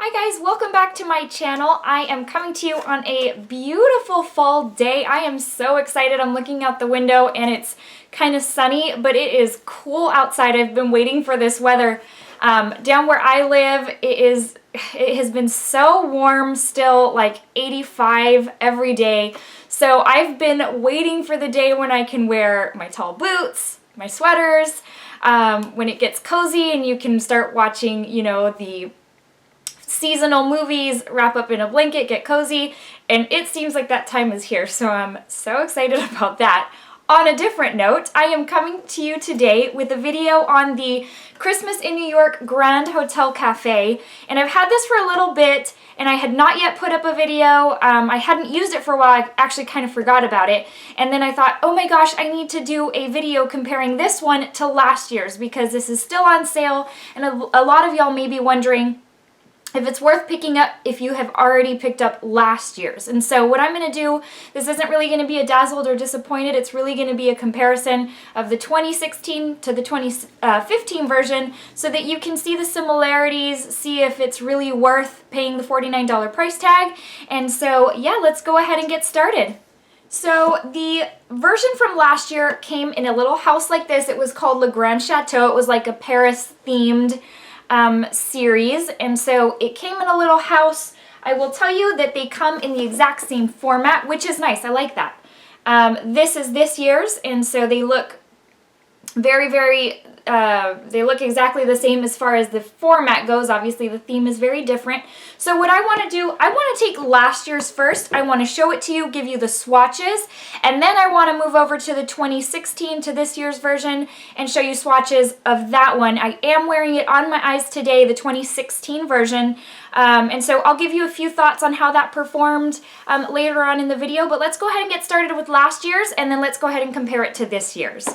Hi guys, welcome back to my channel. I am coming to you on a beautiful fall day. I am so excited. I'm looking out the window and it's kind of sunny, but it is cool outside. I've been waiting for this weather. Down where I live, it has been so warm still, like 85 every day. So I've been waiting for the day when I can wear my tall boots, my sweaters, when it gets cozy and you can start watching, the seasonal movies, wrap up in a blanket, get cozy, and it seems like that time is here, so I'm so excited about that. On a different note, I am coming to you today with a video on the Christmas in New York Grand Hotel Cafe, and I've had this for a little bit, and I had not yet put up a video. I hadn't used it for a while. I actually kind of forgot about it, and then I thought, oh my gosh, I need to do a video comparing this one to last year's, because this is still on sale, and a lot of y'all may be wondering if it's worth picking up if you have already picked up last year's. And so what I'm going to do, this isn't really going to be a dazzled or disappointed, it's really going to be a comparison of the 2016 to the 2015 version so that you can see the similarities, see if it's really worth paying the $49 price tag. And so yeah, let's go ahead and get started. So the version from last year came in a little house like this. It was called Le Grand Chateau. It was like a Paris themed series, and so it came in a little house. I will tell you that they come in the exact same format, which is nice. I like that. This is this year's, and so they look they look exactly the same as far as the format goes. Obviously the theme is very different. So what I want to do, I want to take last year's first. I want to show it to you, give you the swatches, and then I want to move over to the 2016 to this year's version and show you swatches of that one. I am wearing it on my eyes today, the 2016 version, and so I'll give you a few thoughts on how that performed later on in the video, but let's go ahead and get started with last year's, and then let's go ahead and compare it to this year's.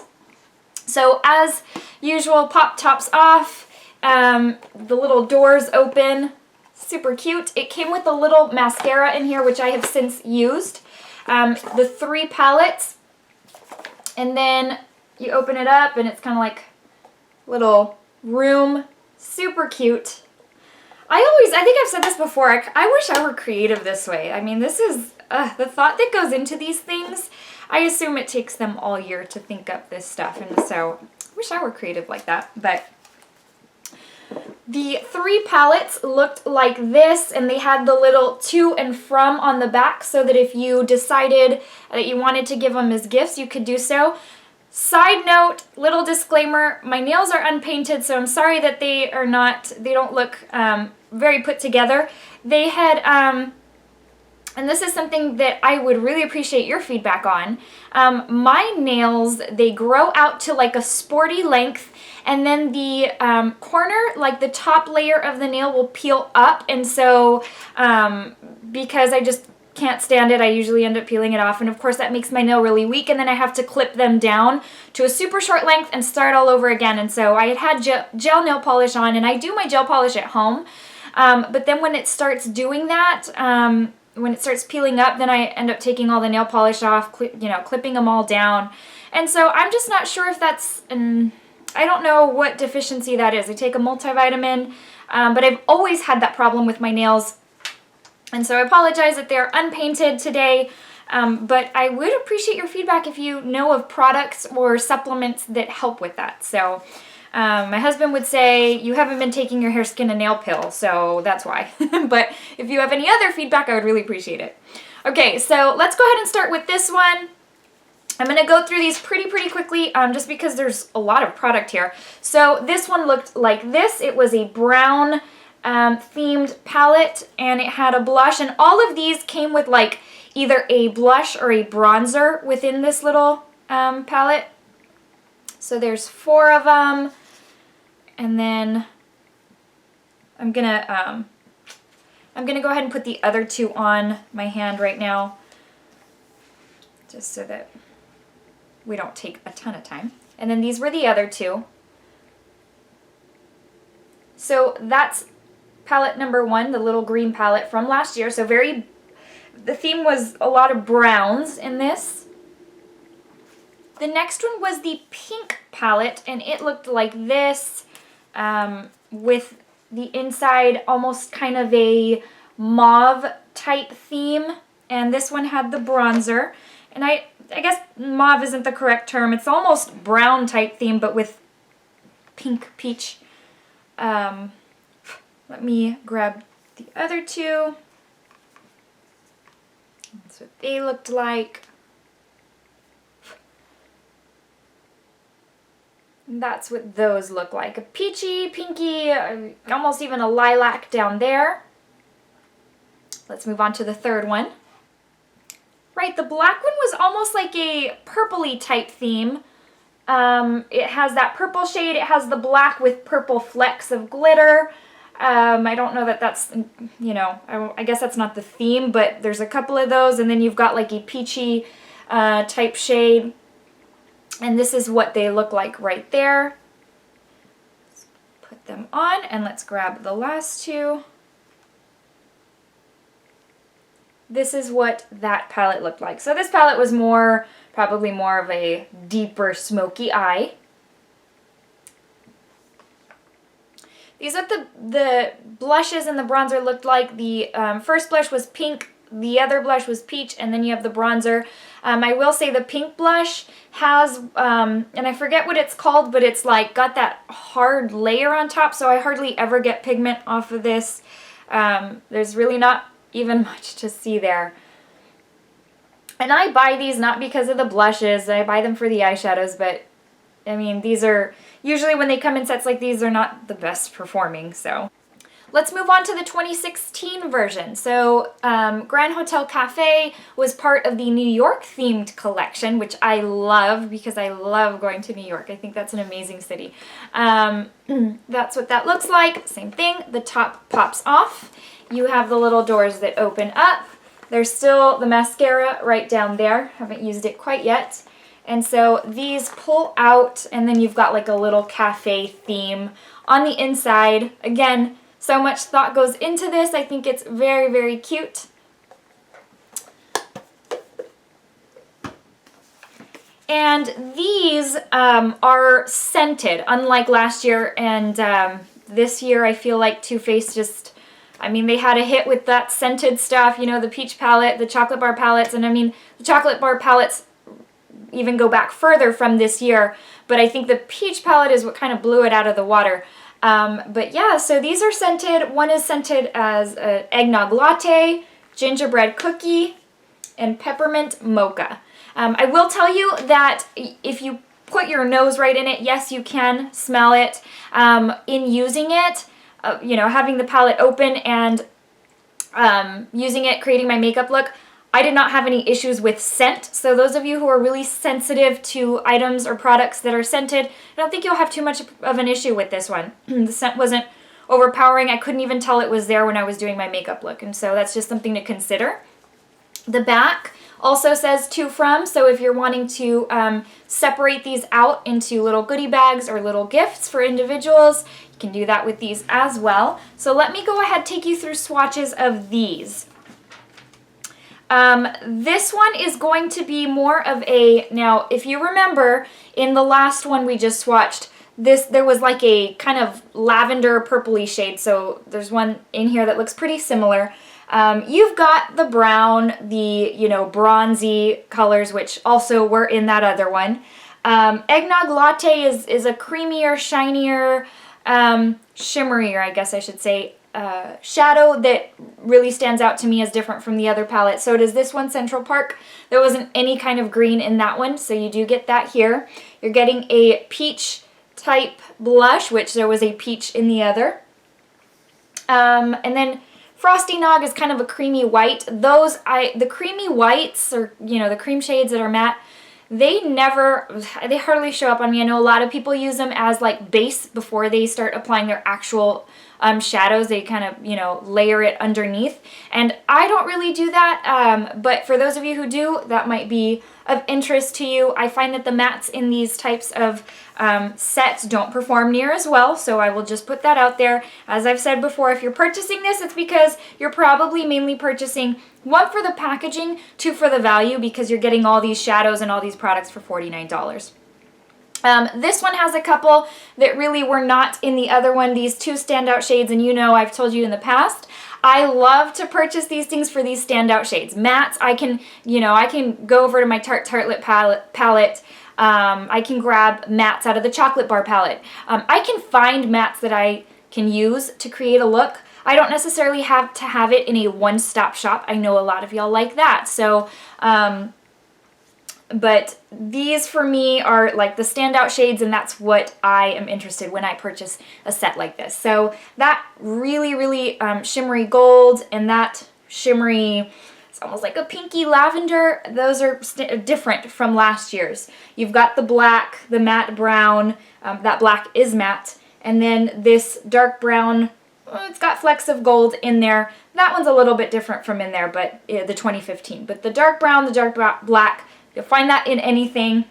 So as usual, pop tops off, the little doors open, super cute. It came with a little mascara in here, which I have since used. The 3 palettes, and then you open it up and it's kind of like little room, super cute. I think I've said this before, I wish I were creative this way. I mean, this is the thought that goes into these things. I assume it takes them all year to think up this stuff, and so I wish I were creative like that. But the 3 palettes looked like this, and they had the little to and from on the back so that if you decided that you wanted to give them as gifts, you could do so. Side note, little disclaimer, my nails are unpainted, so I'm sorry that they don't look very put together. They had, and this is something that I would really appreciate your feedback on. My nails, they grow out to like a sporty length, and then the corner, like the top layer of the nail will peel up, and so because I just can't stand it, I usually end up peeling it off, and of course that makes my nail really weak, and then I have to clip them down to a super short length and start all over again. And so I had gel nail polish on, and I do my gel polish at home, but then when it starts doing that, when it starts peeling up, then I end up taking all the nail polish off, clipping them all down. And so I'm just not sure if that's I don't know what deficiency that is. I take a multivitamin, but I've always had that problem with my nails. And so I apologize that they're unpainted today, but I would appreciate your feedback if you know of products or supplements that help with that. So my husband would say, you haven't been taking your hair, skin, and nail pill, so that's why. But if you have any other feedback, I would really appreciate it. Okay, so let's go ahead and start with this one. I'm going to go through these pretty quickly, just because there's a lot of product here. So this one looked like this. It was a brown themed palette, and it had a blush, and all of these came with like either a blush or a bronzer within this little palette. So there's 4 of them, and then I'm gonna go ahead and put the other 2 on my hand right now, just so that we don't take a ton of time. And then these were the other 2. So that's palette number 1, the little green palette from last year. So the theme was a lot of browns in this. The next one was the pink palette, and it looked like this, with the inside almost kind of a mauve type theme, and this one had the bronzer. And I guess mauve isn't the correct term. It's almost brown type theme, but with pink peach. Let me grab the other two. That's what they looked like. And that's what those look like. A peachy, pinky, almost even a lilac down there. Let's move on to the third one. Right, the black one was almost like a purpley type theme. It has that purple shade. It has the black with purple flecks of glitter. I don't know that that's, you know, I guess that's not the theme, but there's a couple of those. And then you've got like a peachy type shade. And this is what they look like right there. Let's put them on, and let's grab the last two. This is what that palette looked like. So this palette was probably more of a deeper smoky eye. These are the blushes and the bronzer looked like. The first blush was pink, the other blush was peach, and then you have the bronzer. I will say the pink blush has, and I forget what it's called, but it's like got that hard layer on top, so I hardly ever get pigment off of this. There's really not even much to see there. And I buy these not because of the blushes, I buy them for the eyeshadows, but I mean, these are, usually when they come in sets like these, they're not the best performing, so. Let's move on to the 2016 version. So Grand Hotel Cafe was part of the New York themed collection, which I love because I love going to New York. I think that's an amazing city. That's what that looks like. Same thing, the top pops off. You have the little doors that open up. There's still the mascara right down there. Haven't used it quite yet. And so these pull out, and then you've got like a little cafe theme on the inside. Again, so much thought goes into this. I think it's very, very cute. And these are scented, unlike last year. And this year I feel like Too Faced just, I mean, they had a hit with that scented stuff, you know, the peach palette, the chocolate bar palettes. And I mean, the chocolate bar palettes even go back further from this year. But I think the peach palette is what kind of blew it out of the water. But yeah, so these are scented. One is scented as an eggnog latte, gingerbread cookie, and peppermint mocha. I will tell you that if you put your nose right in it, yes, you can smell it. In using it, you know, having the palette open and using it, creating my makeup look, I did not have any issues with scent. So those of you who are really sensitive to items or products that are scented, I don't think you'll have too much of an issue with this one. The scent wasn't overpowering. I couldn't even tell it was there when I was doing my makeup look. And so that's just something to consider. The back also says to from, so if you're wanting to separate these out into little goodie bags or little gifts for individuals, you can do that with these as well. So let me go ahead, take you through swatches of these. This one is going to be more of a, now if you remember in the last one we just swatched, there was like a kind of lavender purpley shade, so there's one in here that looks pretty similar. You've got the brown, the, you know, bronzy colors, which also were in that other one. Eggnog Latte is a creamier, shinier, shimmerier, I guess I should say, shadow that really stands out to me as different from the other palette. So does this one, Central Park. There wasn't any kind of green in that one, so you do get that here. You're getting a peach type blush, which there was a peach in the other. And then Frosty Nog is kind of a creamy white. The creamy whites, or, you know, the cream shades that are matte, they hardly show up on me. I know a lot of people use them as like base before they start applying their actual shadows. They kind of, you know, layer it underneath. And I don't really do that, but for those of you who do, that might be of interest to you. I find that the mattes in these types of sets don't perform near as well, so I will just put that out there. As I've said before, if you're purchasing this, it's because you're probably mainly purchasing, one, for the packaging, two, for the value, because you're getting all these shadows and all these products for $49. This one has a couple that really were not in the other one, these two standout shades, and you know I've told you in the past, I love to purchase these things for these standout shades. Mattes, I can go over to my Tartelette palette. I can grab mattes out of the chocolate bar palette. I can find mattes that I can use to create a look. I don't necessarily have to have it in a one-stop shop. I know a lot of y'all like that. So, but these for me are like the standout shades, and that's what I am interested when I purchase a set like this. So that really, really shimmery gold and that shimmery, it's almost like a pinky lavender. Those are different from last year's. You've got the black, the matte brown, that black is matte, and then this dark brown, it's got flecks of gold in there. That one's a little bit different from in there, but the 2015. But the dark brown, the dark black, you'll find that in anything.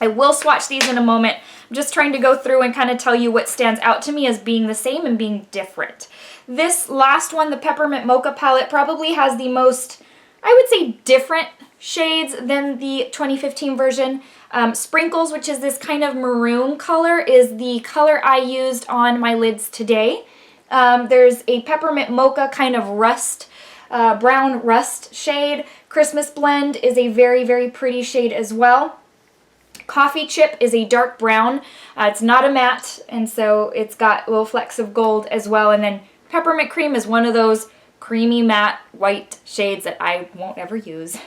I will swatch these in a moment. I'm just trying to go through and kind of tell you what stands out to me as being the same and being different. This last one, the Peppermint Mocha palette, probably has the most, I would say, different shades than the 2015 version. Sprinkles, which is this kind of maroon color, is the color I used on my lids today. There's a Peppermint Mocha kind of rust, brown rust shade. Christmas Blend is a very, very pretty shade as well. Coffee Chip is a dark brown. It's not a matte, and so it's got little flecks of gold as well. And then Peppermint Cream is one of those creamy matte white shades that I won't ever use.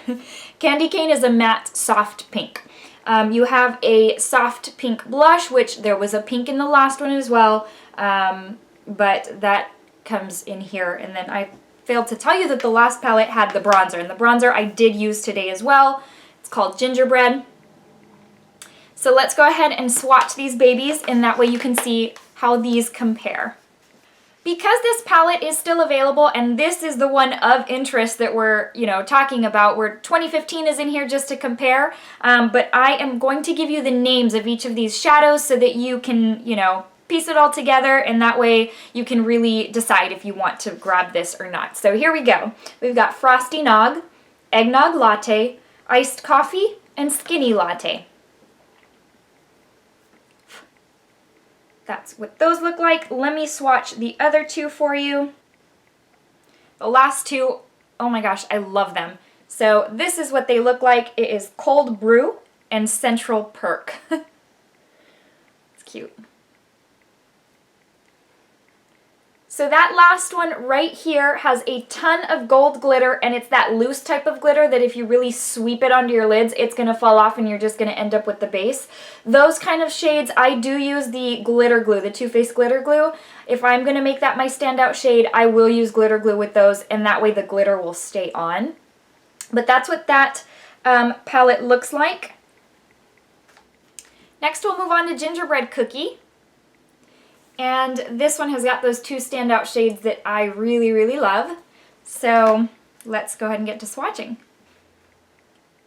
Candy Cane is a matte soft pink. You have a soft pink blush, which there was a pink in the last one as well, but that comes in here. And then I failed to tell you that the last palette had the bronzer, and the bronzer I did use today as well. It's called Gingerbread. So let's go ahead and swatch these babies, and that way you can see how these compare. Because this palette is still available, and this is the one of interest that we're, talking about, where 2015 is in here just to compare, but I am going to give you the names of each of these shadows so that you can, piece it all together, and that way you can really decide if you want to grab this or not. So here we go. We've got Frosty Nog, Eggnog Latte, Iced Coffee, and Skinny Latte. That's what those look like. Let me swatch the other two for you. The last two, oh my gosh, I love them. So this is what they look like. It is Cold Brew and Central Perk. It's cute. So that last one right here has a ton of gold glitter, and it's that loose type of glitter that if you really sweep it onto your lids, it's going to fall off and you're just going to end up with the base. Those kind of shades, I do use the glitter glue, the Too Faced glitter glue. If I'm going to make that my standout shade, I will use glitter glue with those, and that way the glitter will stay on. But that's what that palette looks like. Next we'll move on to Gingerbread Cookie. And this one has got those two standout shades that I really, really love. So let's go ahead and get to swatching.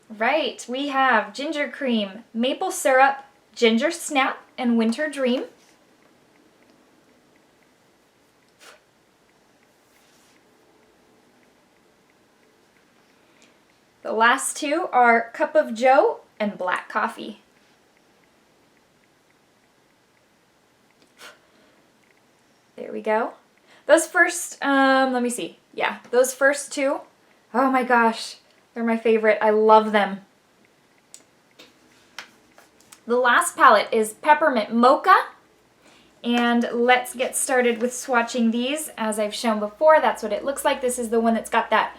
Right, we have Ginger Cream, Maple Syrup, Ginger Snap, and Winter Dream. The last two are Cup of Joe and Black Coffee. There we go. Those first, let me see. Yeah, those first two, oh my gosh, they're my favorite. I love them. The last palette is Peppermint Mocha, and let's get started with swatching these. As I've shown before, that's what it looks like. This is the one that's got that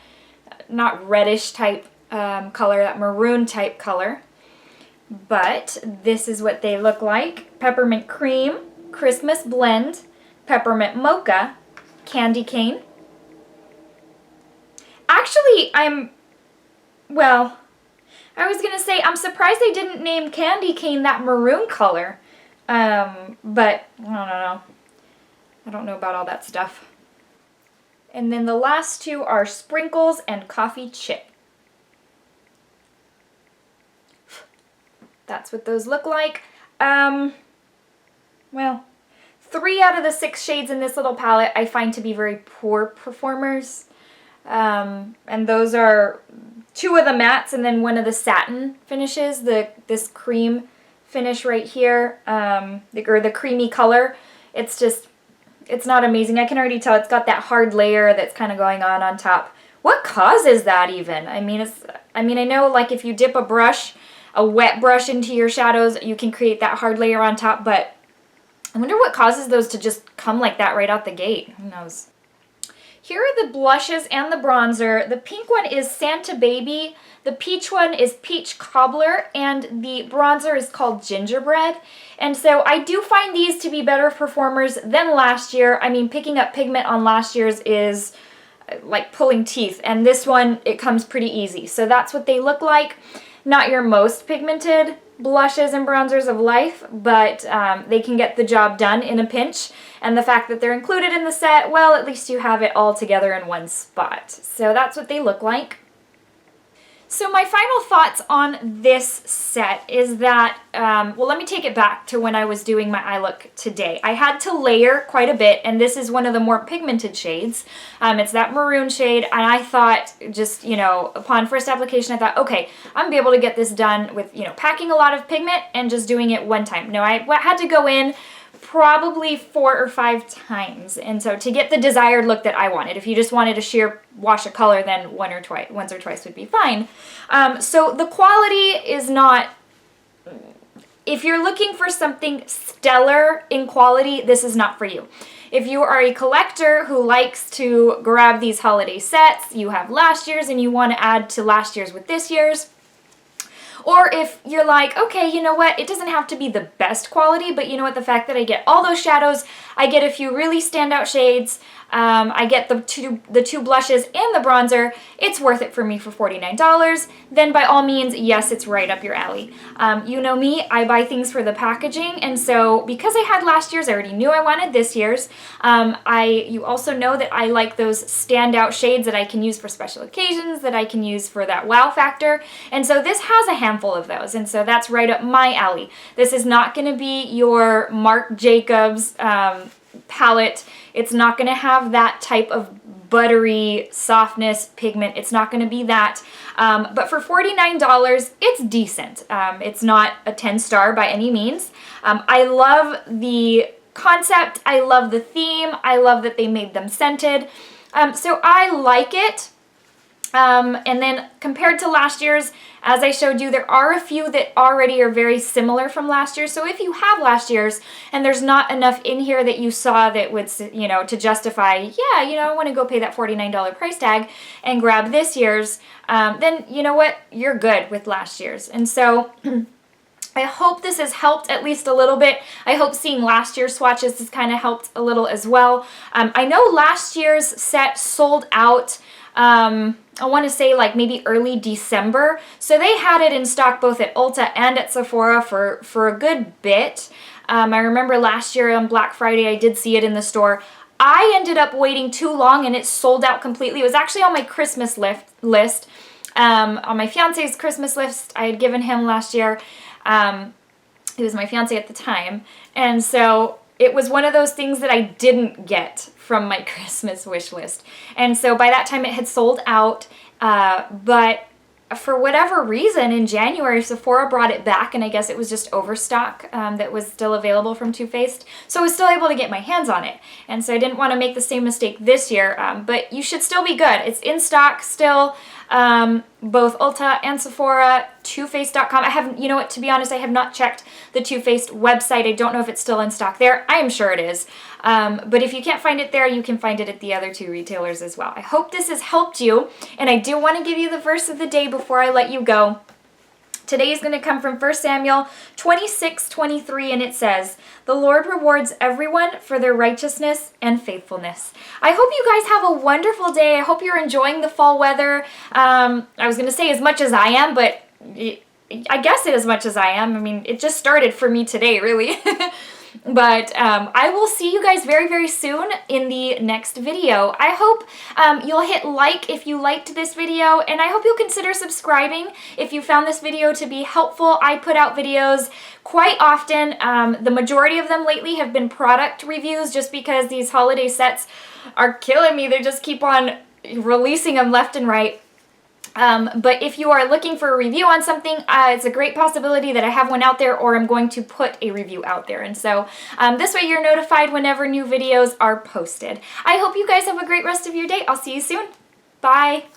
not reddish type color, that maroon type color, but this is what they look like. Peppermint Cream, Christmas Blend, Peppermint Mocha, Candy Cane. Actually, I was going to say, I'm surprised they didn't name Candy Cane that maroon color. But, I don't know. I don't know about all that stuff. And then the last two are Sprinkles and Coffee Chip. That's what those look like. Well, 3 out of the 6 shades in this little palette I find to be very poor performers. And those are 2 of the mattes and then 1 of the satin finishes, this cream finish right here, or the creamy color. It's just, it's not amazing. I can already tell it's got that hard layer that's kind of going on top. What causes that even? I mean, I know like if you dip a brush, a wet brush into your shadows, you can create that hard layer on top, but I wonder what causes those to just come like that right out the gate. Who knows? Here are the blushes and the bronzer. The pink one is Santa Baby, the peach one is Peach Cobbler, and the bronzer is called Gingerbread. And so I do find these to be better performers than last year. I mean, picking up pigment on last year's is like pulling teeth, and this one, it comes pretty easy. So that's what they look like. Not your most pigmented blushes and bronzers of life, but they can get the job done in a pinch. And the fact that they're included in the set, well, at least you have it all together in one spot. So that's what they look like. So my final thoughts on this set is that, well, let me take it back to when I was doing my eye look today. I had to layer quite a bit, and this is one of the more pigmented shades. It's that maroon shade, and I thought just, you know, upon first application, I thought, okay, I'm gonna be able to get this done with, you know, packing a lot of pigment and just doing it one time. No, I had to go in probably 4 or 5 times, and so to get the desired look that I wanted. If you just wanted a sheer wash of color, then once or twice would be fine. So the quality is not, if you're looking for something stellar in quality, this is not for you. If you are a collector who likes to grab these holiday sets, you have last year's and you want to add to last year's with this year's, or if you're like, okay, you know what, it doesn't have to be the best quality, but you know what, the fact that I get all those shadows, I get a few really standout shades, I get the two blushes and the bronzer, it's worth it for me for $49, then by all means, yes, it's right up your alley. You know me, I buy things for the packaging, and so because I had last year's, I already knew I wanted this year's. You also know that I like those standout shades that I can use for special occasions, that I can use for that wow factor, and so this has a handful of those, and so that's right up my alley. This is not going to be your Marc Jacobs palette. It's not going to have that type of buttery softness pigment. It's not going to be that. But for $49, it's decent. It's not a 10-star by any means. I love the concept. I love the theme. I love that they made them scented. So I like it. And then compared to last year's, as I showed you, there are a few that already are very similar from last year. So if you have last year's and there's not enough in here that you saw that would, you know, to justify, yeah, you know, I want to go pay that $49 price tag and grab this year's, then you know what, you're good with last year's. And so I hope this has helped at least a little bit. I hope seeing last year's swatches has kind of helped a little as well. I know last year's set sold out, I want to say like maybe early December. So they had it in stock both at Ulta and at Sephora for a good bit. I remember last year on Black Friday I did see it in the store. I ended up waiting too long and it sold out completely. It was actually on my Christmas list. On my fiance's Christmas list I had given him last year. He was my fiance at the time. And so it was one of those things that I didn't get from my Christmas wish list. And so by that time it had sold out, but for whatever reason in January Sephora brought it back, and I guess it was just overstock that was still available from Too Faced. So I was still able to get my hands on it. And so I didn't want to make the same mistake this year, but you should still be good. It's in stock still. Both Ulta and Sephora, TooFaced.com. I haven't, you know what, to be honest, I have not checked the Too Faced website. I don't know if it's still in stock there. I am sure it is. But if you can't find it there, you can find it at the other 2 retailers as well. I hope this has helped you, and I do want to give you the verse of the day before I let you go. Today is going to come from 1 Samuel 26:23, and it says, "The Lord rewards everyone for their righteousness and faithfulness." I hope you guys have a wonderful day. I hope you're enjoying the fall weather. I was going to say as much as I am, but I guess it as much as I am. I mean, it just started for me today, really. But I will see you guys very, very soon in the next video. I hope you'll hit like if you liked this video, and I hope you'll consider subscribing if you found this video to be helpful. I put out videos quite often. The majority of them lately have been product reviews just because these holiday sets are killing me. They just keep on releasing them left and right. But if you are looking for a review on something, it's a great possibility that I have one out there, or I'm going to put a review out there. And so this way you're notified whenever new videos are posted. I hope you guys have a great rest of your day. I'll see you soon. Bye.